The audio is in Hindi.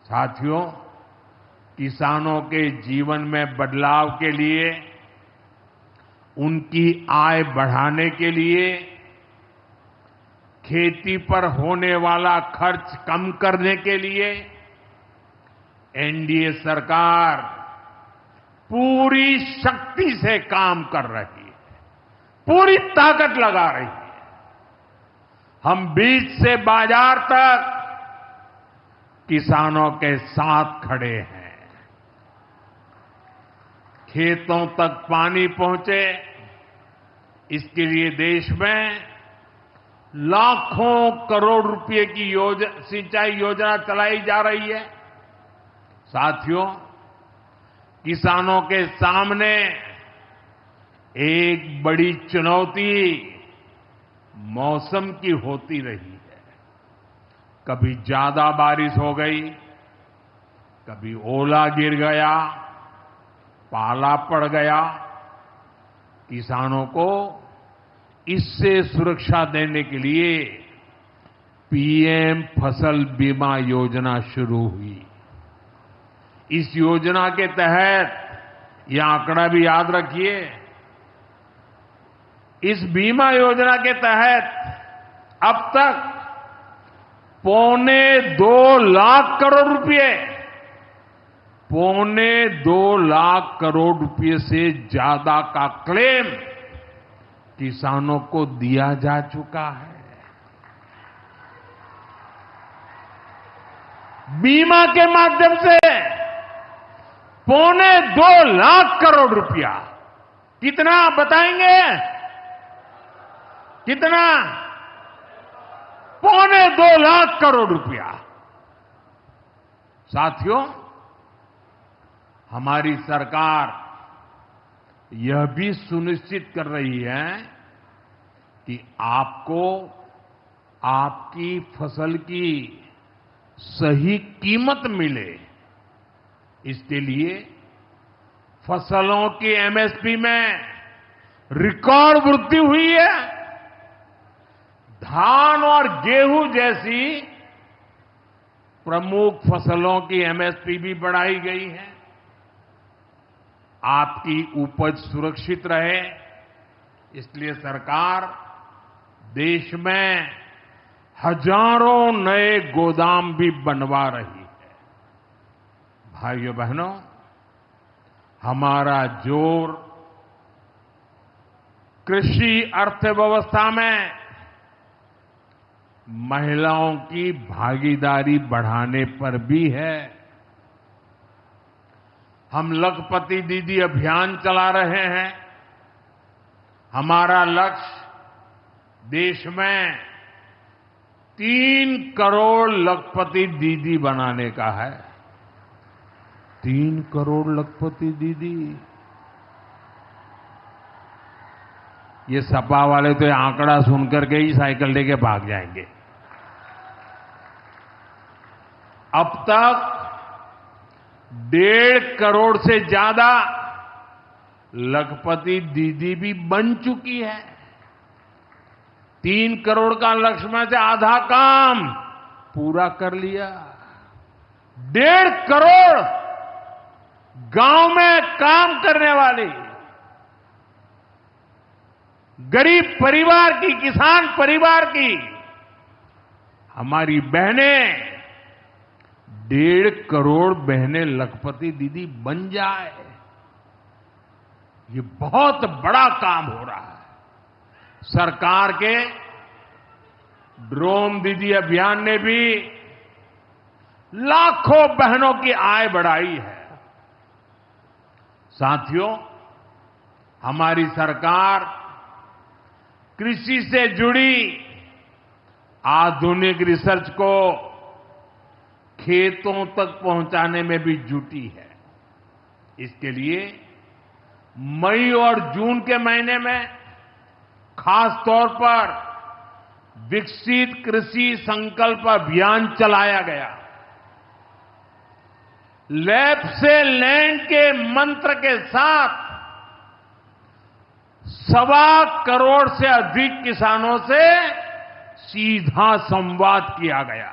साथियों, किसानों के जीवन में बदलाव के लिए, उनकी आय बढ़ाने के लिए, खेती पर होने वाला खर्च कम करने के लिए एनडीए सरकार पूरी शक्ति से काम कर रही है, पूरी ताकत लगा रही है। हम बीज से बाजार तक किसानों के साथ खड़े हैं। खेतों तक पानी पहुंचे, इसके लिए देश में लाखों करोड़ रुपए की सिंचाई योजना चलाई जा रही है। साथियों, किसानों के सामने एक बड़ी चुनौती मौसम की होती रही है। कभी ज्यादा बारिश हो गई, कभी ओला गिर गया, पाला पड़ गया। किसानों को इससे सुरक्षा देने के लिए पीएम फसल बीमा योजना शुरू हुई। इस योजना के तहत, यह आंकड़ा भी याद रखिए, इस बीमा योजना के तहत अब तक 2.25 लाख करोड़ रुपए, 2.25 लाख करोड़ रुपए से ज्यादा का क्लेम किसानों को दिया जा चुका है। बीमा के माध्यम से 2.25 लाख करोड़ रुपया, कितना बताएंगे? कितना? 2.25 लाख करोड़ रुपया। साथियों, हमारी सरकार यह भी सुनिश्चित कर रही है कि आपको आपकी फसल की सही कीमत मिले। इसके लिए फसलों की एमएसपी में रिकॉर्ड वृद्धि हुई है। धान और गेहूं जैसी प्रमुख फसलों की एमएसपी भी बढ़ाई गई है। आपकी उपज सुरक्षित रहे, इसलिए सरकार देश में हजारों नए गोदाम भी बनवा रही है। भाइयों बहनों, हमारा जोर कृषि अर्थव्यवस्था में महिलाओं की भागीदारी बढ़ाने पर भी है। हम लखपति दीदी अभियान चला रहे हैं। हमारा लक्ष्य देश में 3 करोड़ लखपति दीदी बनाने का है। 3 करोड़ लखपति दीदी। ये सपा वाले तो ये आंकड़ा सुनकर के ही साइकिल लेके भाग जाएंगे। अब तक 1.5 करोड़ से ज्यादा लखपति दीदी भी बन चुकी है। 3 करोड़ का लक्ष्य में से आधा काम पूरा कर लिया। 1.5 करोड़ गांव में काम करने वाली गरीब परिवार की, किसान परिवार की हमारी बहनें, 1.5 करोड़ बहनें लखपति दीदी बन जाए, ये बहुत बड़ा काम हो रहा है। सरकार के ड्रोन दीदी अभियान ने भी लाखों बहनों की आय बढ़ाई है। साथियों, हमारी सरकार कृषि से जुड़ी आधुनिक रिसर्च को खेतों तक पहुंचाने में भी जुटी है। इसके लिए मई और जून के महीने में खास तौर पर विकसित कृषि संकल्प अभियान चलाया गया। लैब से लैंड के मंत्र के साथ 1.25 करोड़ से अधिक किसानों से सीधा संवाद किया गया।